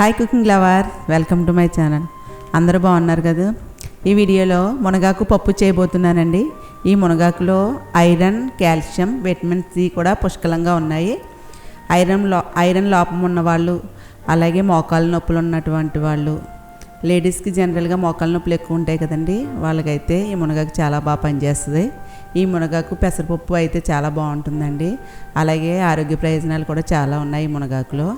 Hi cooking lover, welcome to my channel. అందరూ బాగున్నారు కదా. ఈ వీడియోలో మునగాకు పప్పు చేయబోతున్నానండి. ఈ మునగాకులో ఐరన్, కాల్షియం, విటమిన్ సి కూడా పుష్కలంగా ఉన్నాయి. ఐరన్ లోపం ఉన్నవాళ్ళు, అలాగే మోకాళ్ళ నొప్పులు ఉన్నటువంటి వాళ్ళు, లేడీస్కి జనరల్గా మోకాళ్ళ నొప్పులు ఎక్కువ ఉంటాయి కదండి, వాళ్ళకైతే ఈ మునగాకు చాలా బాగా పనిచేస్తుంది. ఈ మునగాకు పెసరపప్పు అయితే చాలా బాగుంటుందండి. అలాగే ఆరోగ్య ప్రయోజనాలు కూడా చాలా ఉన్నాయి ఈ మునగాకులో.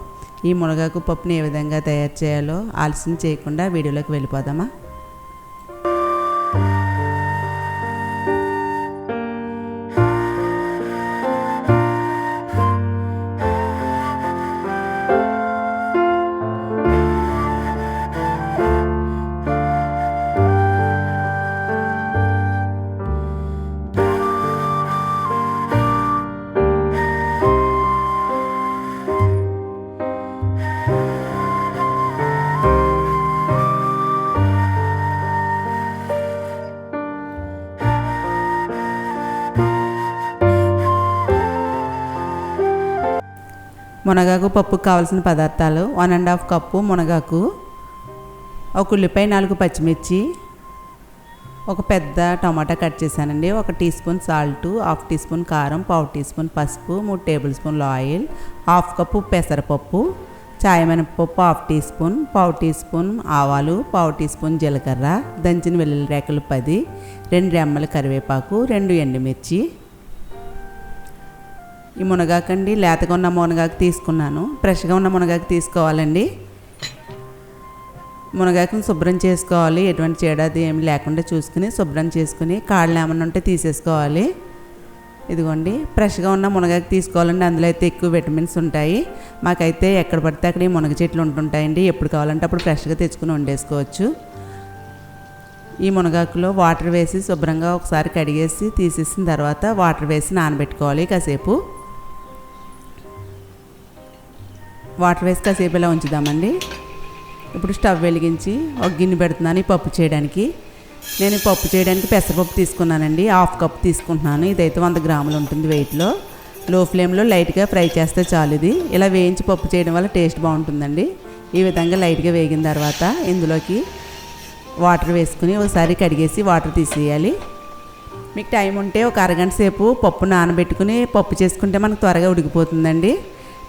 ఈ మునగాకు పప్పుని ఏ విధంగా తయారు చేయాలో ఆలస్యం చేయకుండా వీడియోలోకి వెళ్ళిపోదామా. మునగాకు పప్పుకు కావాల్సిన పదార్థాలు: 1½ కప్పు మునగాకు, ఒక ఉల్లిపాయ, 4 పచ్చిమిర్చి, ఒక పెద్ద టమాటా కట్ చేశానండి, 1 teaspoon salt, 1/2 teaspoon కారం, 1/2 టీ స్పూన్ పసుపు, 3 టేబుల్ స్పూన్ల ఆయిల్, 1/2 కప్పు పెసరపప్పు, చాయమినపప్పు 1/2 టీ స్పూన్, 1/2 టీ స్పూన్ ఆవాలు, 1/2 టీ స్పూన్ జీలకర్ర, దంచిన వెల్లుల్లి రేకలు 10, 2 రెమ్మల కరివేపాకు, 2 ఎండుమిర్చి. ఈ మునగాకండి లేతగా ఉన్న మునగాకు తీసుకున్నాను. ఫ్రెష్గా ఉన్న మునగాకు తీసుకోవాలండి. మునగాకుని శుభ్రం చేసుకోవాలి. ఎటువంటి చెడది ఏమి లేకుండా చూసుకుని శుభ్రం చేసుకుని కాళ్ళు ఏమన్నా ఉంటే తీసేసుకోవాలి. ఇదిగోండి, ఫ్రెష్గా ఉన్న మునగాకు తీసుకోవాలండి. అందులో అయితే ఎక్కువ విటమిన్స్ ఉంటాయి. మాకైతే ఎక్కడ పడితే అక్కడ ఈ మునగ చెట్లు ఉంటుంటాయండి. ఎప్పుడు కావాలంటే అప్పుడు ఫ్రెష్గా తెచ్చుకుని వండేసుకోవచ్చు. ఈ మునగాకులో వాటర్ వేసి శుభ్రంగా ఒకసారి కడిగేసి తీసేసిన తర్వాత వాటర్ వేసి నానబెట్టుకోవాలి. కాసేపు వాటర్ వేసి కాసేపు ఇలా ఉంచుదామండి. ఇప్పుడు స్టవ్ వెలిగించి ఒక గిన్నె పెడుతున్నాను ఈ పప్పు చేయడానికి. నేను పప్పు చేయడానికి పెసరపప్పు తీసుకున్నానండి. 1/2 కప్ తీసుకుంటున్నాను. ఇదైతే 100 గ్రాములు ఉంటుంది వెయిట్లో. లో ఫ్లేమ్లో లైట్గా ఫ్రై చేస్తే చాలు. ఇది ఇలా వేయించి పప్పు చేయడం వల్ల టేస్ట్ బాగుంటుందండి. ఈ విధంగా లైట్గా వేగిన తర్వాత ఇందులోకి వాటర్ వేసుకుని ఒకసారి కడిగేసి వాటర్ తీసేయాలి. మీకు టైం ఉంటే ఒక అరగంట సేపు పప్పు నానబెట్టుకుని పప్పు చేసుకుంటే మనకు త్వరగా ఉడికిపోతుందండి.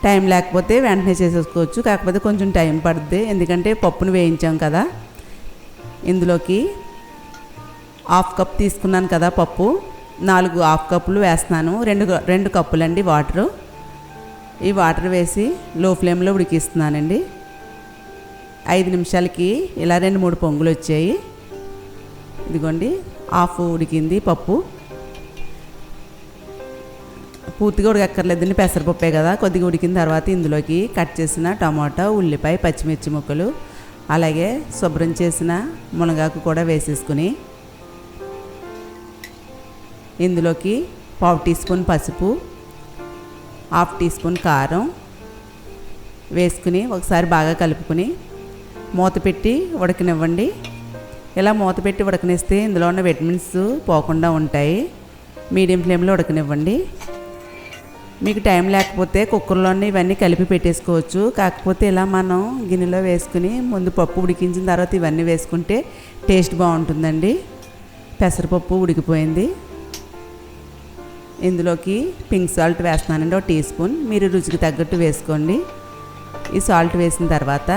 టైం లేకపోతే వెంటనే చేసేసుకోవచ్చు. కాకపోతే కొంచెం టైం పడుతుంది, ఎందుకంటే పప్పును వేయించాం కదా. ఇందులోకి 1/2 కప్ తీసుకున్నాను కదా పప్పు, 4 1/2 కప్పులు వేస్తున్నాను. 2 కప్పులండి వాటరు. ఈ వాటర్ వేసి లో ఫ్లేమ్లో ఉడికిస్తున్నానండి. 5 నిమిషాలకి ఇలా 2-3 పొంగులు వచ్చాయి. ఇదిగోండి, 1/2 ఉడికింది పప్పు. పూర్తిగా ఉడకక్కర్లేదండి, పెసరపప్పే కదా. కొద్దిగా ఉడికిన తర్వాత ఇందులోకి కట్ చేసిన టమాటా, ఉల్లిపాయ, పచ్చిమిర్చి ముక్కలు, అలాగే శుభ్రం చేసిన మునగాకు కూడా వేసేసుకుని ఇందులోకి 1/2 టీ స్పూన్ పసుపు, 1/2 టీ స్పూన్ కారం వేసుకుని ఒకసారి బాగా కలుపుకుని మూత పెట్టి ఉడకనివ్వండి. ఇలా మూత పెట్టి ఉడకనిస్తే ఇందులో ఉన్న విటమిన్స్ పోకుండా ఉంటాయి. మీడియం ఫ్లేమ్లో ఉడకనివ్వండి. మీకు టైం లేకపోతే కుక్కర్లోనే ఇవన్నీ కలిపి పెట్టేసుకోవచ్చు. కాకపోతే ఇలా మనం గిన్నెలో వేసుకుని ముందు పప్పు ఉడికించిన తర్వాత ఇవన్నీ వేసుకుంటే టేస్ట్ బాగుంటుందండి. పెసరపప్పు ఉడికిపోయింది. ఇందులోకి పింక్ సాల్ట్ వేస్తున్నానండి, 1 టీ స్పూన్. మీరు రుచికి తగ్గట్టు వేసుకోండి. ఈ సాల్ట్ వేసిన తర్వాత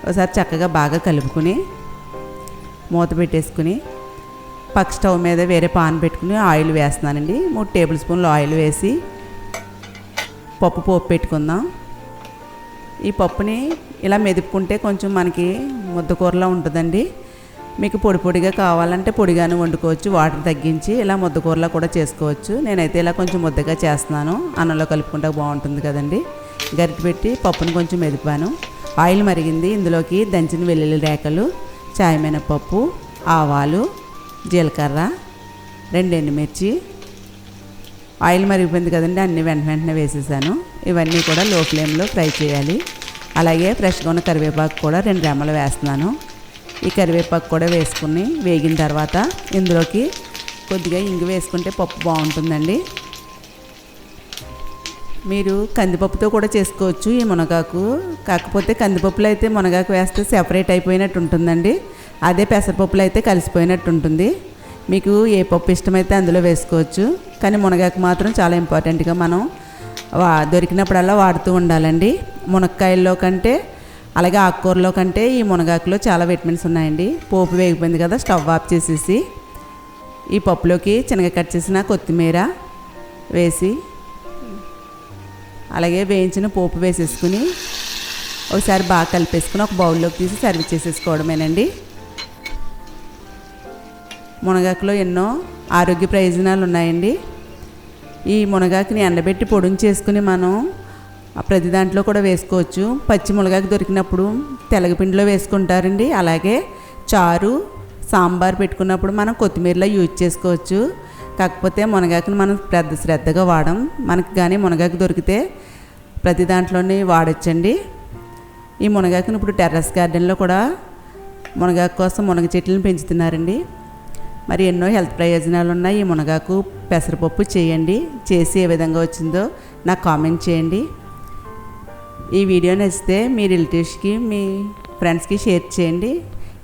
ఒకసారి చక్కగా బాగా కలుపుకుని మూత పెట్టేసుకుని పక్క స్టవ్ మీద వేరే పాన్ పెట్టుకుని ఆయిల్ వేస్తున్నానండి. 3 టేబుల్ స్పూన్లు ఆయిల్ వేసి పోపు పెట్టుకుందాం. ఈ పప్పుని ఇలా మెదుపుకుంటే కొంచెం మనకి ముద్దకూరలా ఉంటుందండి. మీకు పొడి పొడిగా కావాలంటే పొడిగానే వండుకోవచ్చు, వాటర్ తగ్గించి. ఇలా ముద్దకూరలా కూడా చేసుకోవచ్చు. నేనైతే ఇలా కొంచెం ముద్దగా చేస్తున్నాను, అన్నంలో కలుపుకుంటే బాగుంటుంది కదండి. గరిటె పెట్టి పప్పుని కొంచెం మెదిపాను. ఆయిల్ మరిగింది. ఇందులోకి దంచిన వెల్లుల్లి రేకలు, చాయమినపప్పు, ఆవాలు, జీలకర్ర, 2 ఎండుమిర్చి. ఆయిల్ మరిగిపోయింది కదండి, అన్నీ వెంటనే వేసేసాను. ఇవన్నీ కూడా లో ఫ్లేమ్లో ఫ్రై చేయాలి. అలాగే ఫ్రెష్గా ఉన్న కరివేపాకు కూడా 2 రెమ్మలు వేస్తున్నాను. ఈ కరివేపాకు కూడా వేసుకుని వేగిన తర్వాత ఇందులోకి కొద్దిగా ఇంగు వేసుకుంటే పప్పు బాగుంటుందండి. మీరు కందిపప్పుతో కూడా చేసుకోవచ్చు ఈ మునగాకు. కాకపోతే కందిపప్పులో అయితే మునగాకు వేస్తే సెపరేట్ అయిపోయినట్టు ఉంటుందండి. అదే పెసరపప్పులో అయితే కలిసిపోయినట్టు ఉంటుంది. మీకు ఏ పప్పు ఇష్టమైతే అందులో వేసుకోవచ్చు. కానీ మునగాకు మాత్రం చాలా ఇంపార్టెంట్గా మనం దొరికినప్పుడల్లా వాడుతూ ఉండాలండి. మునక్కాయల్లో కంటే అలాగే ఆకుకూరలో కంటే ఈ మునగాకులో చాలా విటమిన్స్ ఉన్నాయండి. పోపు వేగిపోయింది కదా, స్టవ్ ఆఫ్ చేసేసి ఈ పప్పులోకి చిన్నగా కట్ చేసిన కొత్తిమీర వేసి అలాగే వేయించిన పోపు వేసేసుకుని ఒకసారి బాగా కలిపేసుకుని ఒక బౌల్లోకి తీసి సర్వ్ చేసేసుకోవడమేనండి. మునగాకులో ఎన్నో ఆరోగ్య ప్రయోజనాలు ఉన్నాయండి. ఈ మునగాకుని ఎండబెట్టి పొడిని చేసుకుని మనం ప్రతి దాంట్లో కూడా వేసుకోవచ్చు. పచ్చి మునగాకు దొరికినప్పుడు తెలగపిండిలో వేసుకుంటారండి. అలాగే చారు సాంబార్ పెట్టుకున్నప్పుడు మనం కొత్తిమీరలో యూజ్ చేసుకోవచ్చు. కాకపోతే మునగాకుని మనం పెద్ద శ్రద్ధగా వాడం. మనకు కానీ మునగాకు దొరికితే ప్రతి దాంట్లోనే వాడచ్చండి. ఈ మునగాకుని ఇప్పుడు టెర్రస్ గార్డెన్లో కూడా మునగాకు కోసం మునగ చెట్లను పెంచుతున్నారండి. మరి ఎన్నో హెల్త్ ప్రయోజనాలు ఉన్నాయి. ఈ మునగాకు పెసరపప్పు చేయండి. చేసి ఏ విధంగా వచ్చిందో నాకు కామెంట్ చేయండి. ఈ వీడియో నచ్చితే మీ రిలేటివ్స్కి మీ ఫ్రెండ్స్కి షేర్ చేయండి.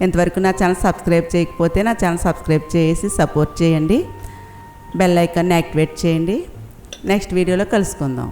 ఇంతవరకు నా ఛానల్ సబ్స్క్రైబ్ చేయకపోతే నా ఛానల్ సబ్స్క్రైబ్ చేసి సపోర్ట్ చేయండి. బెల్ ఐకాన్ని యాక్టివేట్ చేయండి. నెక్స్ట్ వీడియోలో కలుసుకుందాం.